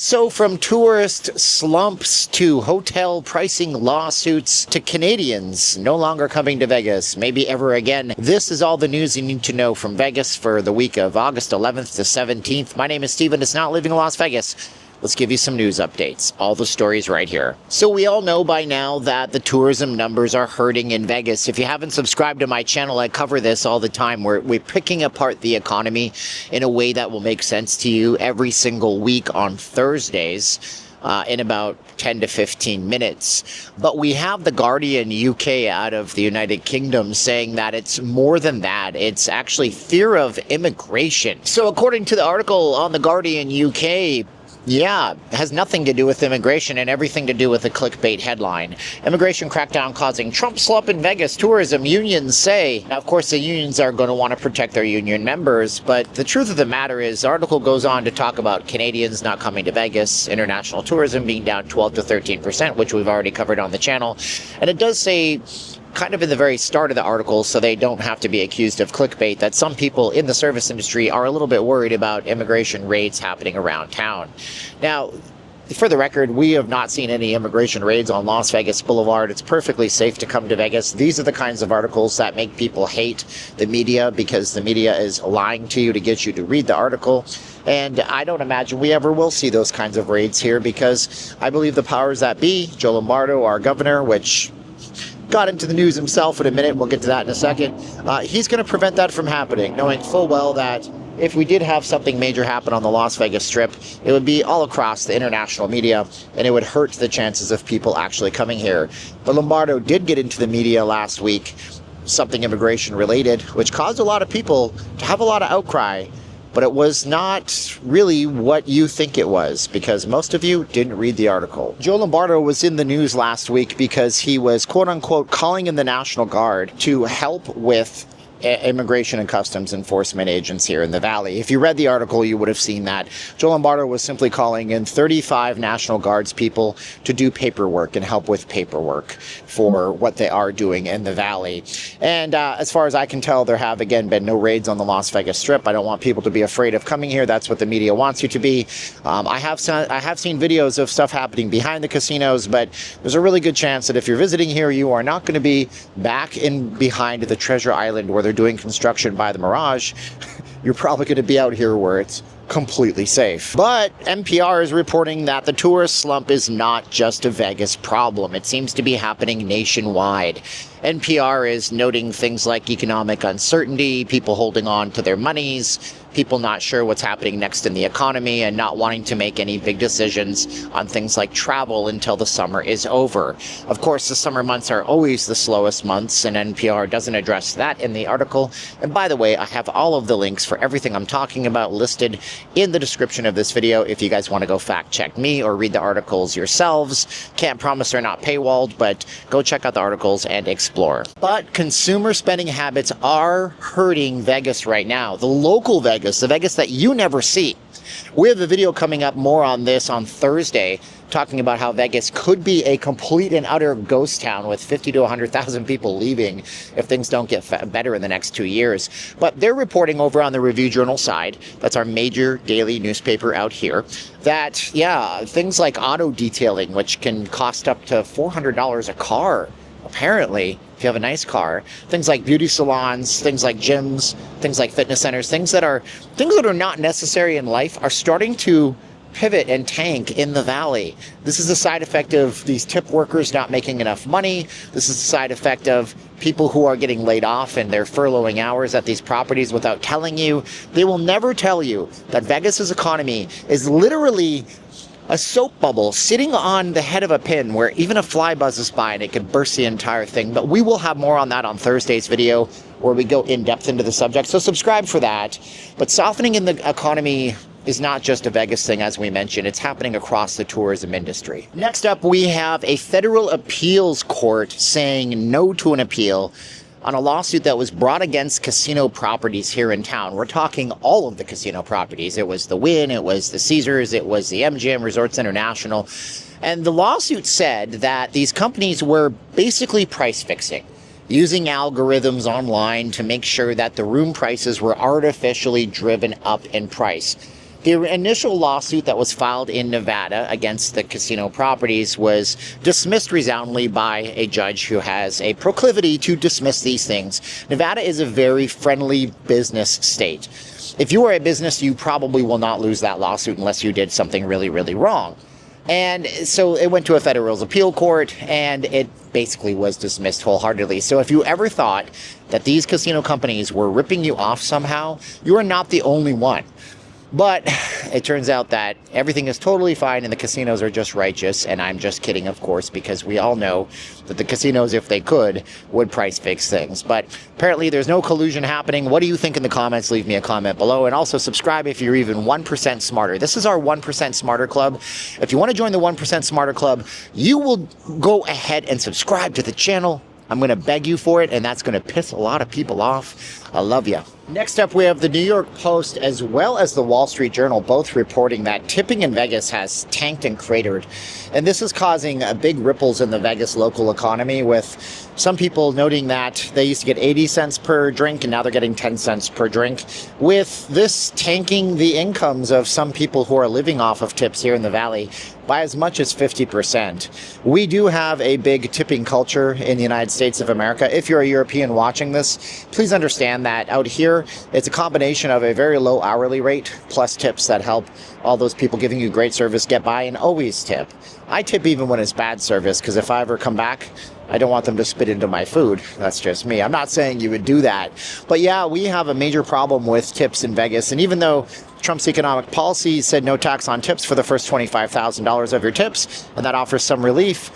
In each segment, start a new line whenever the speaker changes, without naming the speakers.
So from tourist slumps to hotel pricing lawsuits to Canadians no longer coming to Vegas, maybe ever again, this is all the news you need to know from Vegas for the week of August 11th to 17th. My name is Steven. It's Not Living in Las Vegas. Let's give you some news updates. All the stories right here. So we all know by now that the tourism numbers are hurting in Vegas. If you haven't subscribed to my channel, I cover this all the time. We're picking apart the economy in a way that will make sense to you every single week on Thursdays. In about 10 to 15 minutes. But we have the Guardian UK out of the United Kingdom saying that it's more than that. It's actually fear of immigration. So according to the article on the Guardian UK, it has nothing to do with immigration and everything to do with the clickbait headline. Immigration crackdown causing Trump slump in Vegas, tourism unions say. Now, of course, the unions are going to want to protect their union members, but the truth of the matter is the article goes on to talk about Canadians not coming to Vegas, international tourism being down 12 to 13%, which we've already covered on the channel. And it does say, kind of in the very start of the article, so they don't have to be accused of clickbait, that some people in the service industry are a little bit worried about immigration raids happening around town. Now, for the record, we have not seen any immigration raids on Las Vegas Boulevard. It's perfectly safe to come to Vegas. These are the kinds of articles that make people hate the media because the media is lying to you to get you to read the article. And I don't imagine we ever will see those kinds of raids here because I believe the powers that be, Joe Lombardo, our governor, which got into the news himself in a minute, we'll get to that in a second, he's going to prevent that from happening, knowing full well that if we did have something major happen on the Las Vegas Strip, it would be all across the international media, and it would hurt the chances of people actually coming here. But Lombardo did get into the media last week, something immigration related, which caused a lot of people to have a lot of outcry. But it was not really what you think it was, because most of you didn't read the article. Joe Lombardo was in the news last week because he was, quote-unquote, calling in the National Guard to help with immigration and customs enforcement agents here in the Valley. If you read the article, you would have seen that. Joe Lombardo was simply calling in 35 National Guards people to do paperwork and help with paperwork for what they are doing in the Valley. And as far as I can tell, there have, again, been no raids on the Las Vegas Strip. I don't want people to be afraid of coming here. That's what the media wants you to be. I have seen videos of stuff happening behind the casinos, but there's a really good chance that if you're visiting here, you are not going to be back in behind the Treasure Island where they're doing construction by the Mirage. You're probably going to be out here where it's completely safe. But NPR is reporting that the tourist slump is not just a Vegas problem. It seems to be happening nationwide. NPR is noting things like economic uncertainty, people holding on to their monies, people not sure what's happening next in the economy, and not wanting to make any big decisions on things like travel until the summer is over. Of course, the summer months are always the slowest months, and NPR doesn't address that in the article. And by the way, I have all of the links for everything I'm talking about listed in the description of this video if you guys want to go fact check me or read the articles yourselves. Can't promise they're not paywalled, but go check out the articles and explore. But consumer spending habits are hurting Vegas right now. The local Vegas, the Vegas that you never see. We have a video coming up more on this on Thursday, talking about how Vegas could be a complete and utter ghost town with 50 to 100,000 people leaving if things don't get better in the next 2 years. But they're reporting over on the Review Journal side, that's our major daily newspaper out here, that, things like auto detailing, which can cost up to $400 a car, apparently, if you have a nice car, things like beauty salons, things like gyms, things like fitness centers, things that are not necessary in life are starting to pivot and tank in the Valley. This is a side effect of these tip workers not making enough money. This is a side effect of people who are getting laid off and they're furloughing hours at these properties without telling you. They will never tell you that Vegas's economy is literally a soap bubble sitting on the head of a pin where even a fly buzzes by and it could burst the entire thing. But we will have more on that on Thursday's video where we go in depth into the subject. So subscribe for that. But softening in the economy is not just a Vegas thing, as we mentioned. It's happening across the tourism industry. Next up, we have a federal appeals court saying no to an appeal on a lawsuit that was brought against casino properties here in town. We're talking all of the casino properties. It was the Wynn, it was the Caesars, it was the MGM Resorts International. And the lawsuit said that these companies were basically price fixing, using algorithms online to make sure that the room prices were artificially driven up in price. The initial lawsuit that was filed in Nevada against the casino properties was dismissed resoundingly by a judge who has a proclivity to dismiss these things. Nevada is a very friendly business state. If you are a business, you probably will not lose that lawsuit unless you did something really, really wrong. And so it went to a federal appeal court, and it basically was dismissed wholeheartedly. So if you ever thought that these casino companies were ripping you off somehow, you are not the only one. But it turns out that everything is totally fine and the casinos are just righteous. And I'm just kidding, of course, because we all know that the casinos, if they could, would price fix things. But apparently there's no collusion happening. What do you think in the comments? Leave me a comment below. And also subscribe if you're even 1% smarter. This is our 1% Smarter Club. If you want to join the 1% Smarter Club, you will go ahead and subscribe to the channel. I'm going to beg you for it, and that's going to piss a lot of people off. I love you. Next up, we have the New York Post as well as the Wall Street Journal, both reporting that tipping in Vegas has tanked and cratered. And this is causing big ripples in the Vegas local economy, with some people noting that they used to get 80 cents per drink and now they're getting 10 cents per drink, with this tanking the incomes of some people who are living off of tips here in the Valley by as much as 50%. We do have a big tipping culture in the United States of America. If you're a European watching this, please understand that out here, it's a combination of a very low hourly rate plus tips that help all those people giving you great service get by, and always tip. I tip even when it's bad service, because if I ever come back, I don't want them to spit into my food. That's just me. I'm not saying you would do that. But yeah, we have a major problem with tips in Vegas. And even though Trump's economic policy said no tax on tips for the first $25,000 of your tips, and that offers some relief,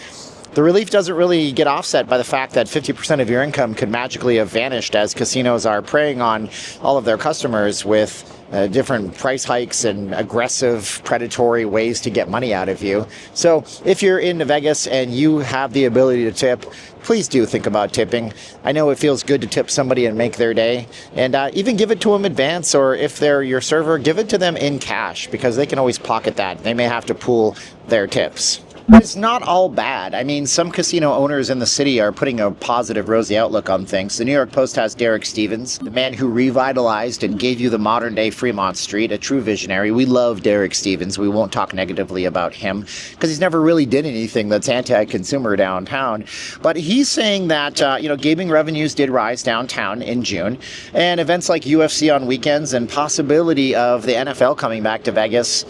the relief doesn't really get offset by the fact that 50% of your income could magically have vanished as casinos are preying on all of their customers with different price hikes and aggressive predatory ways to get money out of you. So if you're in Vegas and you have the ability to tip, please do think about tipping. I know it feels good to tip somebody and make their day, and even give it to them in advance, or if they're your server, give it to them in cash, because they can always pocket that. They may have to pool their tips. But it's not all bad. I mean, some casino owners in the city are putting a positive, rosy outlook on things. The New York Post has Derek Stevens, the man who revitalized and gave you the modern-day Fremont Street, a true visionary. We love Derek Stevens. We won't talk negatively about him, because he's never really did anything that's anti-consumer downtown. But he's saying that, gaming revenues did rise downtown in June, and events like UFC on weekends and possibility of the NFL coming back to Vegas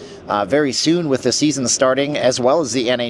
very soon with the season starting, as well as the NHL,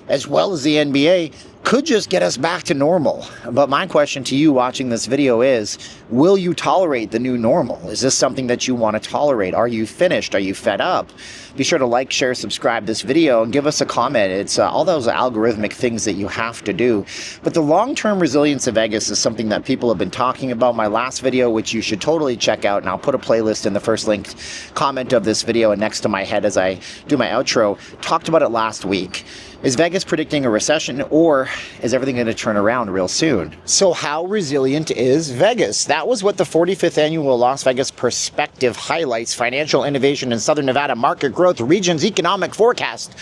as well as the NBA, could just get us back to normal. But my question to you watching this video is, will you tolerate the new normal? Is this something that you want to tolerate? Are you finished? Are you fed up? Be sure to like, share, subscribe this video, and give us a comment. It's all those algorithmic things that you have to do. But the long-term resilience of Vegas is something that people have been talking about. My last video, which you should totally check out, and I'll put a playlist in the first linked comment of this video and next to my head as I do my outro, talked about it last week. Is Vegas predicting a recession, or is everything going to turn around real soon? So how resilient is Vegas? That was what the 45th annual Las Vegas Perspective Highlights Financial Innovation in Southern Nevada Market Growth Region's Economic Forecast.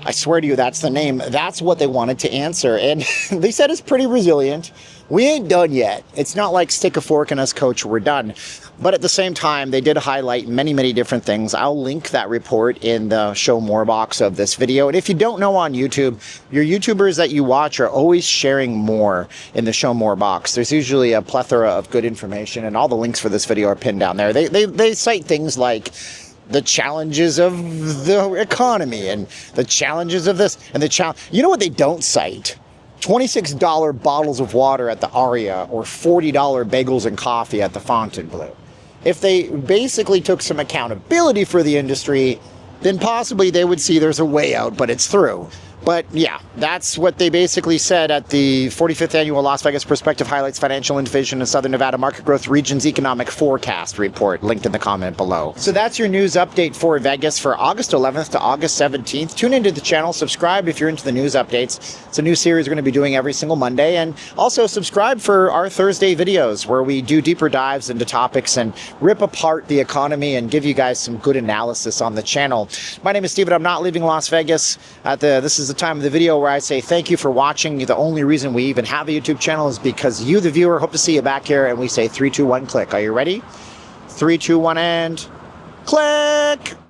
I swear to you, that's the name. That's what they wanted to answer. And they said it's pretty resilient. We ain't done yet. It's not like stick a fork in us, coach, we're done. But at the same time, they did highlight many, many different things. I'll link that report in the show more box of this video. And if you don't know on YouTube, your YouTubers that you watch are always sharing more in the show more box. There's usually a plethora of good information, and all the links for this video are pinned down there. They cite things like the challenges of the economy and the challenges of this and the challenge. You know what they don't cite? $26 bottles of water at the Aria or $40 bagels and coffee at the Fontainebleau. If they basically took some accountability for the industry, then possibly they would see there's a way out, but it's through. But yeah, that's what they basically said at the 45th Annual Las Vegas Perspective Highlights Financial Innovation in Southern Nevada Market Growth Region's Economic Forecast report, linked in the comment below. So that's your news update for Vegas for August 11th to August 17th. Tune into the channel, subscribe if you're into the news updates. It's a new series we're going to be doing every single Monday. And also subscribe for our Thursday videos where we do deeper dives into topics and rip apart the economy and give you guys some good analysis on the channel. My name is Steven. I'm not leaving Las Vegas. This is the time of the video where I say thank you for watching. The only reason we even have a YouTube channel is because you, the viewer, hope to see you back here, and we say 3, 2, 1, click. Are you ready? 3, 2, 1, and Click!